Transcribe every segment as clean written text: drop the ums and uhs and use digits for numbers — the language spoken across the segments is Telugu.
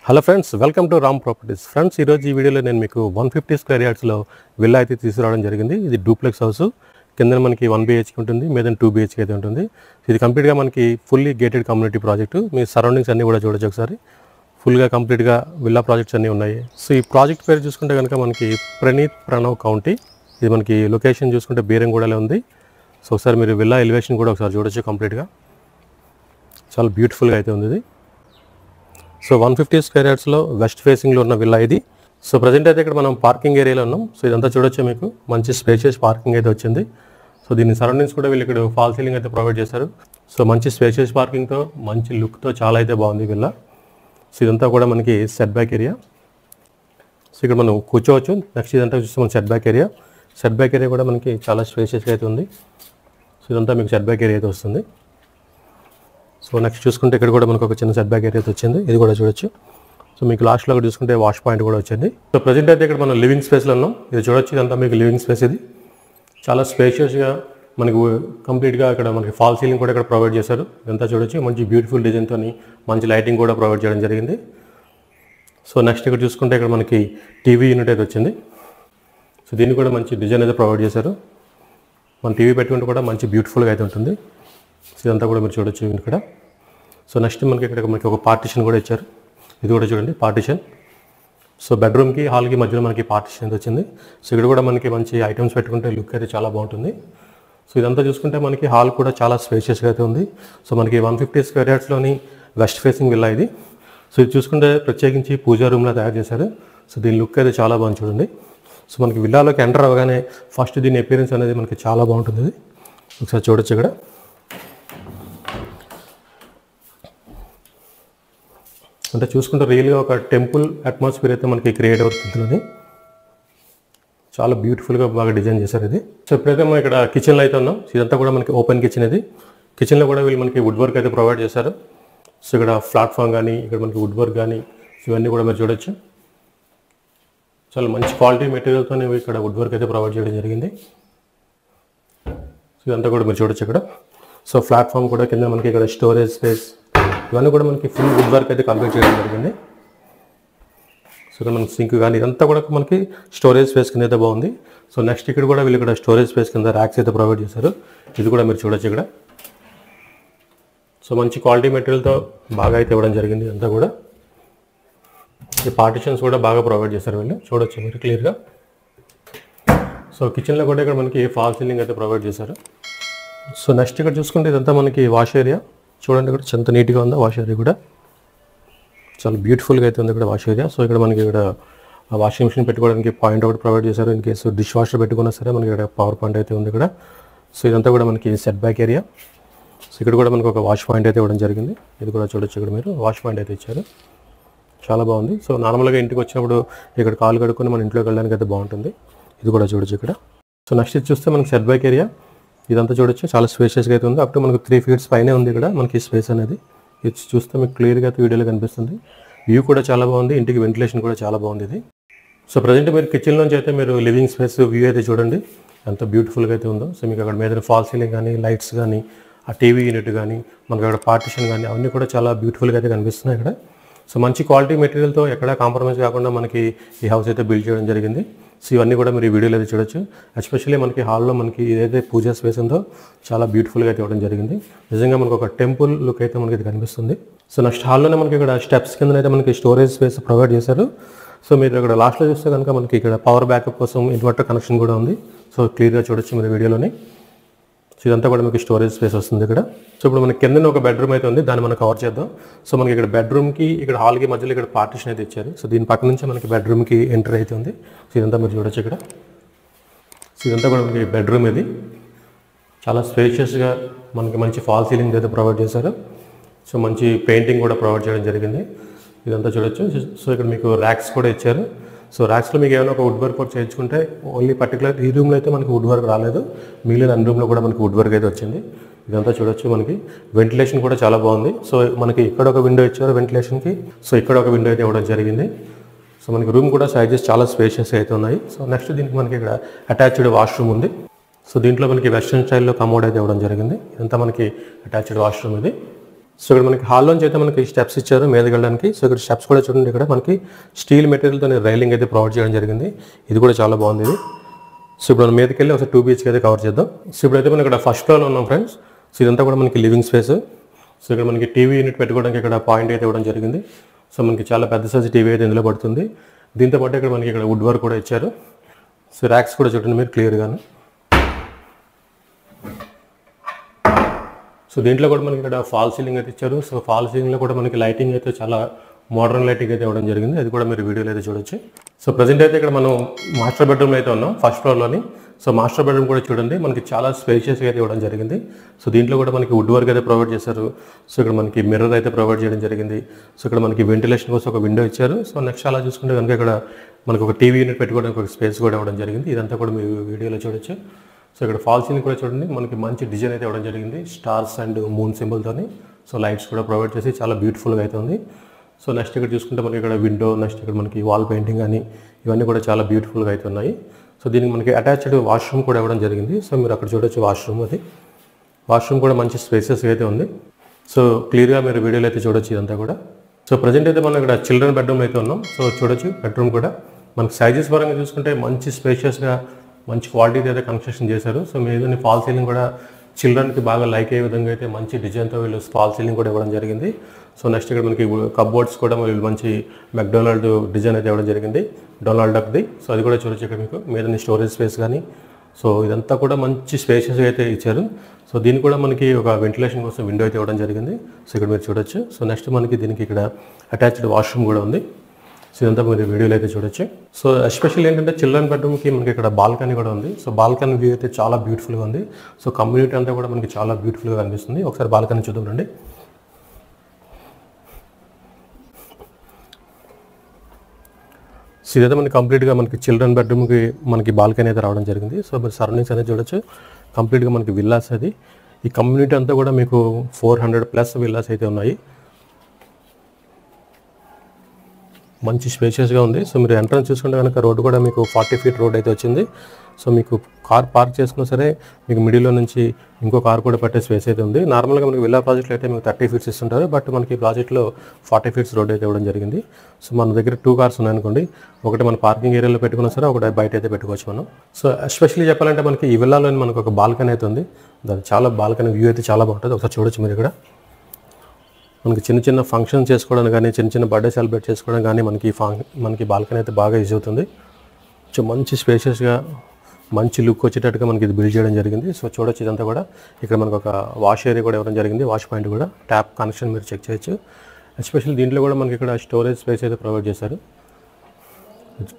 Hello friends, welcome to Ram properties. Friends, ఈరోజు ఈ వీడియోలో నేను మీకు 150 స్క్వేర్ యార్డ్స్లో విల్లా అయితే తీసుకురావడం జరిగింది. ఇది డూప్లెక్స్ హౌస్. కింద మనకి 1 BHK ఉంటుంది, మీద 2 BHK అయితే ఉంటుంది. ఇది కంప్లీట్గా మనకి ఫుల్లీ గేటెడ్ కమ్యూనిటీ ప్రాజెక్టు. మీ సరౌండింగ్స్ అన్నీ కూడా చూడొచ్చు ఒకసారి. ఫుల్గా కంప్లీట్గా విల్లా ప్రాజెక్ట్స్ అన్నీ ఉన్నాయి. సో ఈ ప్రాజెక్ట్ పేరు చూసుకుంటే కనుక మనకి ప్రణవ్ కౌంటీ. ఇది మనకి లొకేషన్ చూసుకుంటే బీరంగూడలో ఉంది. సో ఒకసారి మీరు విల్లా ఎలివేషన్ కూడా ఒకసారి చూడొచ్చు. కంప్లీట్గా చాలా బ్యూటిఫుల్గా అయితే ఉంది ఇది. సో 150 స్క్వేర్ యార్డ్స్లో వెస్ట్ ఫేసింగ్లో ఉన్న విల్లా ఇది. సో ప్రజెంట్ అయితే ఇక్కడ మనం పార్కింగ్ ఏరియాలో ఉన్నాం. సో ఇదంతా చూడొచ్చు, మీకు మంచి స్పేషియస్ పార్కింగ్ అయితే వచ్చింది. సో దీని సరౌండింగ్స్ కూడా వీళ్ళు ఇక్కడ ఫాల్ సీలింగ్ అయితే ప్రొవైడ్ చేశారు. సో మంచి స్పేషియస్ పార్కింగ్తో మంచి లుక్తో చాలా అయితే బాగుంది విల్లా. సో ఇదంతా కూడా మనకి సెట్ బ్యాక్ ఏరియా. సో ఇక్కడ మనం కూర్చోవచ్చు. నెక్స్ట్ ఇదంతా చూస్తే మన set back area. Set back area కూడా మనకి చాలా స్పేషియస్గా అయితే ఉంది. సో ఇదంతా మీకు సెట్ బ్యాక్ ఏరియా అయితే వస్తుంది. సో నెక్స్ట్ చూసుకుంటే ఇక్కడ కూడా మనకు ఒక చిన్న సెట్ బ్యాక్ ఏరియా వచ్చింది. ఇది కూడా చూడొచ్చు. సో మీకు లాస్ట్లో కూడా చూసుకుంటే వాష్ పాయింట్ కూడా వచ్చింది. సో ప్రజెంట్ అయితే ఇక్కడ మనం లివింగ్ స్పేస్లో ఉన్నాం. ఇది చూడొచ్చు, ఇదంతా మీకు లివింగ్ స్పేస్. ఇది చాలా స్పేషియస్గా మనకు కంప్లీట్గా ఇక్కడ మనకి ఫాల్ సీలింగ్ కూడా ఇక్కడ ప్రొవైడ్ చేశారు. ఇదంతా చూడొచ్చు, మంచి బ్యూటిఫుల్ డిజైన్తో మంచి లైటింగ్ కూడా ప్రొవైడ్ చేయడం జరిగింది. సో నెక్స్ట్ ఇక్కడ చూసుకుంటే ఇక్కడ మనకి టీవీ యూనిట్ అయితే వచ్చింది. సో దీన్ని కూడా మంచి డిజైన్ అయితే ప్రొవైడ్ చేశారు. మన టీవీ పెట్టుకుంటే కూడా మంచి బ్యూటిఫుల్గా అయితే ఉంటుంది. సో ఇదంతా కూడా మీరు చూడొచ్చు ఇక్కడ. సో నెక్స్ట్ మనకి ఇక్కడ మనకి ఒక పార్టిషన్ కూడా ఇచ్చారు. ఇది కూడా చూడండి, పార్టిషన్. సో బెడ్రూమ్కి హాల్కి మధ్యలో మనకి పార్టిషన్ అయితే వచ్చింది. సో ఇక్కడ కూడా మనకి మంచి ఐటమ్స్ పెట్టుకుంటే లుక్ అయితే చాలా బాగుంటుంది. సో ఇదంతా చూసుకుంటే మనకి హాల్ కూడా చాలా స్పేషియస్గా అయితే ఉంది. సో మనకి 150 స్క్వేర్ యార్డ్స్లోని వెస్ట్ ఫేసింగ్ విల్లా ఇది. సో ఇది చూసుకుంటే ప్రత్యేకించి పూజా రూమ్లో తయారు చేశారు. సో దీని లుక్ అయితే చాలా బాగుంది చూడండి. సో మనకి విల్లాలోకి ఎంటర్ అవ్వగానే ఫస్ట్ దీని అపియరెన్స్ అనేది మనకి చాలా బాగుంటుంది. ఇది ఒకసారి చూడొచ్చు ఇక్కడ. అంటే చూసుకుంటే రియల్గా ఒక టెంపుల్ అట్మాస్ఫియర్ అయితే మనకి క్రియేట్ అవుతుంది. చాలా బ్యూటిఫుల్గా బాగా డిజైన్ చేశారు ఇది. సో ఇప్పుడైతే మనం ఇక్కడ కిచెన్లో అయితే ఉన్నాం. ఇదంతా కూడా మనకి ఓపెన్ కిచెన్. ఇది కిచెన్లో కూడా వీళ్ళు మనకి వుడ్ వర్క్ అయితే ప్రొవైడ్ చేశారు. సో ఇక్కడ ప్లాట్ఫామ్ కానీ ఇక్కడ మనకి వుడ్ వర్క్ కానీ ఇవన్నీ కూడా మీరు చూడొచ్చు. చాలా మంచి క్వాలిటీ మెటీరియల్తో ఇక్కడ వుడ్ వర్క్ అయితే ప్రొవైడ్ చేయడం జరిగింది. సో ఇదంతా కూడా మీరు చూడొచ్చు ఇక్కడ. సో ప్లాట్ఫామ్ కూడా కింద మనకి ఇక్కడ స్టోరేజ్ స్పేస్ ఇవన్నీ కూడా మనకి ఫుల్ వుడ్ వర్క్ అయితే కంప్లీట్ చేయడం జరిగింది. సో ఇక్కడ మనకి సింక్ కానీ ఇదంతా కూడా మనకి స్టోరేజ్ స్పేస్ కింద అయితే బాగుంది. సో నెక్స్ట్ ఇక్కడ కూడా వీళ్ళు ఇక్కడ స్టోరేజ్ స్పేస్ కింద ర్యాక్స్ అయితే ప్రొవైడ్ చేశారు. ఇది కూడా మీరు చూడొచ్చు ఇక్కడ. సో మంచి క్వాలిటీ మెటీరియల్తో బాగా అయితే ఇవ్వడం జరిగింది. ఇదంతా కూడా ఈ పార్టిషన్స్ కూడా బాగా ప్రొవైడ్ చేశారు వీళ్ళు, చూడొచ్చు మీరు క్లియర్గా. సో కిచెన్లో కూడా ఇక్కడ మనకి ఫాల్ సీలింగ్ అయితే ప్రొవైడ్ చేశారు. సో నెక్స్ట్ ఇక్కడ చూసుకుంటే ఇదంతా మనకి వాష్ ఏరియా. చూడండి ఇక్కడ ఎంత నీట్గా ఉందో వాష్ ఏరియా కూడా. చాలా బ్యూటిఫుల్గా అయితే ఉంది ఇక్కడ వాష్ ఏరియా. సో ఇక్కడ మనకి ఇక్కడ వాషింగ్ మిషన్ పెట్టుకోవడానికి పాయింట్ ఒకటి ప్రొవైడ్ చేశారు. ఇన్ కేసు డిష్ వాషర్ పెట్టుకున్నా సరే మనకి ఇక్కడ పవర్ పాయింట్ అయితే ఉంది ఇక్కడ. సో ఇదంతా కూడా మనకి సెట్ బ్యాక్ ఏరియా. సో ఇక్కడ కూడా మనకి ఒక వాష్ పాయింట్ అయితే ఇవ్వడం జరిగింది. ఇది కూడా చూడొచ్చు, ఇక్కడ మీరు వాష్ పాయింట్ అయితే ఇచ్చారు. చాలా బాగుంది. సో నార్మల్గా ఇంటికి వచ్చినప్పుడు ఇక్కడ కాలు కడుక్కొని మన ఇంట్లోకి వెళ్ళడానికి అయితే బాగుంటుంది. ఇది కూడా చూడొచ్చు ఇక్కడ. సో నెక్స్ట్ ఇది చూస్తే మనకి సెట్ బ్యాక్ ఏరియా. ఇదంతా చూడొచ్చు, చాలా స్పేషియస్గా అయితే ఉంది. అప్పుడు మనకు 3 feet పైనే ఉంది ఇక్కడ మనకి స్పేస్ అనేది. ఇది చూస్తే మీకు క్లియర్గా అయితే వీడియోలో కనిపిస్తుంది. వ్యూ కూడా చాలా బాగుంది, ఇంటికి వెంటిలేషన్ కూడా చాలా బాగుంది ఇది. సో ప్రజెంట్ మీరు కిచెన్లోంచి అయితే మీరు లివింగ్ స్పేస్ వ్యూ అయితే చూడండి ఎంత బ్యూటిఫుల్గా అయితే ఉందో. సో మీకు అక్కడ మీద ఫాల్ సీలింగ్ కానీ లైట్స్ కానీ ఆ టీవీ యూనిట్ కానీ మనకి అక్కడ పార్టిషన్ కానీ అవన్నీ కూడా చాలా బ్యూటిఫుల్గా అయితే కనిపిస్తున్నాయి ఇక్కడ. సో మంచి క్వాలిటీ మెటీరియల్తో ఎక్కడా కాంప్రమైజ్ కాకుండా మనకి ఈ హౌస్ అయితే బిల్డ్ చేయడం జరిగింది. సో ఇవన్నీ కూడా మీరు ఈ వీడియోలో అయితే చూడొచ్చు. ఎస్పెషల్లీ మనకి హాల్లో మనకి ఏదైతే పూజా స్పేస్ ఉందో చాలా బ్యూటిఫుల్గా అయితే ఇవ్వడం జరిగింది. నిజంగా మనకు ఒక టెంపుల్ లుక్ అయితే మనకి ఇది కనిపిస్తుంది. సో నెక్స్ట్ హాల్లోనే మనకి ఇక్కడ స్టెప్స్ కింద అయితే మనకి స్టోరేజ్ స్పేస్ ప్రొవైడ్ చేశారు. సో మీరు ఇక్కడ లాస్ట్లో చూస్తే కనుక మనకి ఇక్కడ పవర్ బ్యాకప్ కోసం ఇన్వర్టర్ కనెక్షన్ కూడా ఉంది. సో క్లియర్గా చూడొచ్చు మీరు వీడియోలోని. సో ఇదంతా కూడా మీకు స్టోరేజ్ స్పేస్ వస్తుంది ఇక్కడ. సో ఇప్పుడు మనకి కింద ఒక బెడ్రూమ్ అయితే ఉంది, దాన్ని మనం కవర్ చేద్దాం. సో మనకి ఇక్కడ బెడ్రూమ్కి ఇక్కడ హాల్కి మధ్యలో ఇక్కడ పార్టిషన్ అయితే ఇచ్చారు. సో దీని పక్క నుంచి మనకి బెడ్రూమ్కి ఎంటర్ అయితే ఉంది. సో ఇదంతా మీరు చూడొచ్చు ఇక్కడ. సో ఇదంతా కూడా మనకి బెడ్రూమ్ ఇది. చాలా స్పేషియస్గా మనకి మంచి ఫాల్ సీలింగ్ అయితే ప్రొవైడ్ చేశారు. సో మంచి పెయింటింగ్ కూడా ప్రొవైడ్ చేయడం జరిగింది. ఇదంతా చూడొచ్చు. సో ఇక్కడ మీకు ర్యాక్స్ కూడా ఇచ్చారు. సో ర్యాక్స్లో మీకు ఏమైనా ఒక వుడ్ వర్క్ వర్క్ చేయించుకుంటే ఓన్లీ పర్టికులర్ ఈ రూమ్లో అయితే మనకి వుడ్ వర్క్ రాలేదు, మిగిలిన అన్ని రూమ్లో కూడా మనకి వుడ్ వర్క్ అయితే వచ్చింది. ఇదంతా చూడొచ్చు. మనకి వెంటిలేషన్ కూడా చాలా బాగుంది. సో మనకి ఇక్కడ ఒక విండో ఇచ్చారు వెంటిలేషన్కి. సో ఇక్కడ ఒక విండో అయితే ఇవ్వడం జరిగింది. సో మనకి రూమ్ కూడా సైజెస్ చాలా స్పేషియస్ అయితే ఉన్నాయి. సో నెక్స్ట్ దీనికి మనకి ఇక్కడ అటాచ్డ్ వాష్రూమ్ ఉంది. సో దీంట్లో మనకి వెస్ట్రన్ స్టైల్లో కమోడ్ అయితే ఇవ్వడం జరిగింది. ఇదంతా మనకి అటాచ్డ్ వాష్రూమ్ ఇది. సో ఇక్కడ మనకి హాల్లోంచి అయితే మనకి స్టెప్స్ ఇచ్చారు మీదకి వెళ్ళడానికి. సో ఇక్కడ స్టెప్స్ కూడా చూడండి, ఇక్కడ మనకి స్టీల్ మెటీరియల్తో రైలింగ్ అయితే ప్రొవైడ్ చేయడం జరిగింది. ఇది కూడా చాలా బాగుంది ఇది. సో ఇప్పుడు మనం మీదకి వెళ్ళి ఒకసారి 2 BHK అయితే కవర్ చేద్దాం. సో ఇప్పుడైతే మనం ఇక్కడ ఫస్ట్ ఫ్లోర్లో ఉన్నాం ఫ్రెండ్స్. సో ఇదంతా కూడా మనకి లివింగ్ స్పేస్. సో ఇక్కడ మనకి టీవీ యూనిట్ పెట్టుకోవడానికి ఇక్కడ పాయింట్ అయితే ఇవ్వడం జరిగింది. సో మనకి చాలా పెద్ద సైజు టీవీ అయితే ఇందులో పడుతుంది. దీంతో పాటు ఇక్కడ మనకి ఇక్కడ వుడ్ వర్క్ కూడా ఇచ్చారు. సో ర్యాక్స్ కూడా చూడండి మీరు క్లియర్గాను. సో దీంట్లో కూడా మనకి ఇక్కడ ఫాల్ సీలింగ్ అయితే ఇచ్చారు. సో ఫాల్ సీలింగ్లో కూడా మనకి లైటింగ్ అయితే చాలా మోడర్న్ లైటింగ్ అయితే ఇవ్వడం జరిగింది. అది కూడా మీరు వీడియోలో అయితే చూడొచ్చు. సో ప్రజెంట్ అయితే ఇక్కడ మనం మాస్టర్ బెడ్రూమ్లో అయితే ఉన్నాం, ఫస్ట్ ఫ్లోర్లోని. సో మాస్టర్ బెడ్రూమ్ కూడా చూడండి మనకి చాలా స్పేషియస్గా అయితే ఇవ్వడం జరిగింది. సో దీంట్లో కూడా మనకి వుడ్ వర్క్ అయితే ప్రొవైడ్ చేశారు. సో ఇక్కడ మనకి మిర్రర్ అయితే ప్రొవైడ్ చేయడం జరిగింది. సో ఇక్కడ మనకి వెంటిలేషన్ కోసం ఒక విండో ఇచ్చారు. సో నెక్స్ట్ అలా చూసుకుంటే కనుక ఇక్కడ మనకు ఒక టీవీ యూనిట్ పెట్టుకోవడానికి ఒక స్పేస్ కూడా ఇవ్వడం జరిగింది. ఇదంతా కూడా మీరు వీడియోలో చూడొచ్చు. సో ఇక్కడ ఫాల్ సీలింగ్ కూడా చూడండి మనకి మంచి డిజైన్ అయితే ఇవ్వడం జరిగింది, స్టార్స్ అండ్ మూన్ సింబల్తోని. సో లైట్స్ కూడా ప్రొవైడ్ చేసి చాలా బ్యూటిఫుల్గా అయితే ఉంది. సో నెక్స్ట్ ఇక్కడ చూసుకుంటే మనకి ఇక్కడ విండో, నెక్స్ట్ ఇక్కడ మనకి వాల్ పెయింటింగ్ కానీ ఇవన్నీ కూడా చాలా బ్యూటిఫుల్గా అయితే ఉన్నాయి. సో దీనికి మనకి అటాచ్డ్ వాష్రూమ్ కూడా ఇవ్వడం జరిగింది. సో మీరు అక్కడ చూడొచ్చు వాష్రూమ్, అది వాష్రూమ్ కూడా మంచి స్పేసెస్గా అయితే ఉంది. సో క్లియర్గా మీరు వీడియోలో అయితే చూడొచ్చు ఇదంతా కూడా. సో ప్రజెంట్ అయితే మనం ఇక్కడ చిల్డ్రన్ బెడ్రూమ్ అయితే ఉన్నాం. సో చూడొచ్చు బెడ్రూమ్ కూడా మనకి సైజెస్ పరంగా చూసుకుంటే మంచి స్పేషియస్గా మంచి క్వాలిటీతో అయితే కన్స్ట్రక్షన్ చేశారు. సో మీద ఫాల్ సీలింగ్ కూడా చిల్డ్రన్కి బాగా లైక్ అయ్యే విధంగా అయితే మంచి డిజైన్తో వీళ్ళు ఫాల్ సీలింగ్ కూడా ఇవ్వడం జరిగింది. సో నెక్స్ట్ ఇక్కడ మనకి కప్బోర్డ్స్ కూడా వీళ్ళు మంచి మెక్డొనాల్డ్ డిజైన్ అయితే ఇవ్వడం జరిగింది, డొనాల్డ్ డక్ది. సో అది కూడా చూడొచ్చు ఇక్కడ మీకు మీద స్టోరేజ్ స్పేస్ కానీ. సో ఇదంతా కూడా మంచి స్పేషియస్ అయితే ఇచ్చారు. సో దీన్ని కూడా మనకి ఒక వెంటిలేషన్ కోసం విండో అయితే ఇవ్వడం జరిగింది. సో ఇక్కడ మీరు చూడొచ్చు. సో నెక్స్ట్ మనకి దీనికి ఇక్కడ అటాచ్డ్ వాష్రూమ్ కూడా ఉంది. సో ఇదంతా మీరు వీడియోలో అయితే చూడొచ్చు. సో ఎస్పెషల్ ఏంటంటే చిల్డ్రన్ బెడ్రూమ్కి మనకి ఇక్కడ బాల్కనీ కూడా ఉంది. సో బాల్కనీ వ్యూ అయితే చాలా బ్యూటిఫుల్గా ఉంది. సో కమ్యూనిటీ అంతా కూడా మనకి చాలా బ్యూటిఫుల్గా కనిపిస్తుంది. ఒకసారి బాల్కనీ చూద్దాం రండి. సో ఇదైతే మనకి కంప్లీట్గా మనకి చిల్డ్రన్ బెడ్రూమ్కి మనకి బాల్కనీ అయితే రావడం జరిగింది. సో మీరు సరౌండింగ్స్ అనేది చూడొచ్చు. కంప్లీట్గా మనకి విల్లాస్ అది. ఈ కమ్యూనిటీ అంతా కూడా మీకు 400+ విల్లాస్ అయితే ఉన్నాయి. మంచి స్పేషియస్గా ఉంది. సో మీరు ఎంట్రన్స్ చూసుకుంటే కనుక రోడ్డు కూడా మీకు 40 feet రోడ్ అయితే వచ్చింది. సో మీకు కార్ పార్క్ చేసుకున్నా సరే మీకు మిడిల్లో నుంచి ఇంకో కార్ కూడా పెట్టే స్పేస్ అయితే ఉంది. నార్మల్గా మనకి విల్లా ప్రాజెక్ట్లో అయితే మీకు 30 feet ఇస్తుంటారు, బట్ మనకి ప్రాజెక్ట్లో 40 feet రోడ్ అయితే ఇవ్వడం జరిగింది. సో మన దగ్గర 2 cars ఉన్నాయనుకోండి, ఒకటి మన పార్కింగ్ ఏరియాలో పెట్టుకున్నా సరే ఒకటి బయట అయితే పెట్టుకోవచ్చు మనం. సో ఎస్పెషల్లీ చెప్పాలంటే మనకి ఈ విల్లాలో మనకు ఒక బాల్కనీ అయితే ఉంది. దాని చాలా బాల్కనీ వ్యూ అయితే చాలా బాగుంటుంది. ఒకసారి చూడొచ్చు మీరు ఇక్కడ. మనకి చిన్న చిన్న ఫంక్షన్ చేసుకోవడానికి కానీ చిన్న చిన్న బర్త్డే సెలబ్రేట్ చేసుకోవడానికి కానీ మనకి బాల్కనీ అయితే బాగా యూజ్ అవుతుంది. సో మంచి స్పేషియస్గా మంచి లుక్ వచ్చేటట్టుగా మనకి ఇది బిల్డ్ చేయడం జరిగింది. సో చూడొచ్చు ఇదంతా కూడా. ఇక్కడ మనకు ఒక వాష్ ఏరియా కూడా ఇవ్వడం జరిగింది, వాష్ పాయింట్ కూడా, ట్యాప్ కనెక్షన్ మీరు చెక్ చేయొచ్చు. ఎస్పెషల్లీ దీంట్లో కూడా మనకి ఇక్కడ స్టోరేజ్ స్పేస్ అయితే ప్రొవైడ్ చేశారు,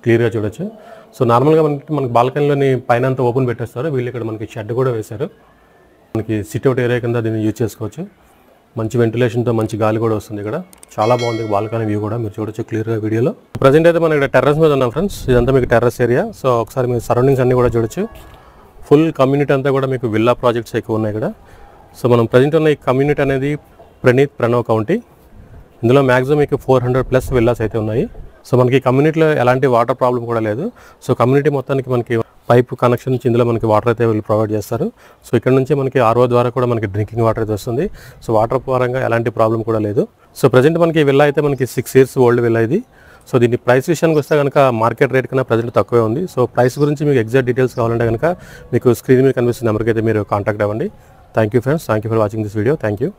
క్లియర్గా చూడొచ్చు. సో నార్మల్గా మనకి బాల్కనీలోని పైన అంతా ఓపెన్ పెట్టేస్తారు, వీళ్ళు ఇక్కడ మనకి షెడ్ కూడా వేశారు. మనకి సిట్అవుట్ ఏరియా కింద దీన్ని యూజ్ చేసుకోవచ్చు. మంచి వెంటిలేషన్తో మంచి గాలి కూడా వస్తుంది. ఇక్కడ చాలా బాగుంది బాల్కనీ వ్యూ కూడా, మీరు చూడొచ్చు క్లియర్గా వీడియోలో. ప్రజెంట్ అయితే మనం ఇక్కడ టెర్రస్ మీద ఉన్నాం ఫ్రెండ్స్. ఇదంతా మీకు టెర్రస్ ఏరియా. సో ఒకసారి మీరు సరౌండింగ్స్ అన్నీ కూడా చూడొచ్చు. ఫుల్ కమ్యూనిటీ అంతా కూడా మీకు విల్లా ప్రాజెక్ట్స్ ఎక్కువ ఉన్నాయి ఇక్కడ. సో మనం ప్రజెంట్ ఉన్న ఈ కమ్యూనిటీ అనేది ప్రణవ్ కౌంటీ. ఇందులో మ్యాక్సిమం మీకు 400+ విల్లాస్ అయితే ఉన్నాయి. సో మనకి కమ్యూనిటీలో ఎలాంటి వాటర్ ప్రాబ్లం కూడా లేదు. సో కమ్యూనిటీ మొత్తానికి మనకి పైప్ కనెక్షన్ నుంచి ఇందులో మనకి వాటర్ అయితే వీళ్ళు ప్రొవైడ్ చేస్తారు. సో ఇక్కడ నుంచి మనకి RO ద్వారా కూడా మనకి డ్రింకింగ్ వాటర్ అయితే వస్తుంది. సో వాటర్ పరంగా ఎలాంటి ప్రాబ్లం కూడా లేదు. సో ప్రజెంట్ మనకి ఈ విల్లా అయితే మనకి 6 years ఓల్డ్ విల్లా ఇది. సో దీని ప్రైస్ విషయానికి వస్తే కనుక మార్కెట్ రేట్ కన్నా ప్రజెంట్ తక్కువే ఉంది. సో ప్రైస్ గురించి మీకు ఎగ్జాక్ట్ డీటెయిల్స్ కావాలంటే కనుక మీకు స్క్రీన్ మీద కనిపిస్తున్న నెంబర్కి అయితే మీరు కాంటాక్ట్ అవ్వండి. Thank you friends, thank you for watching this video. Thank you.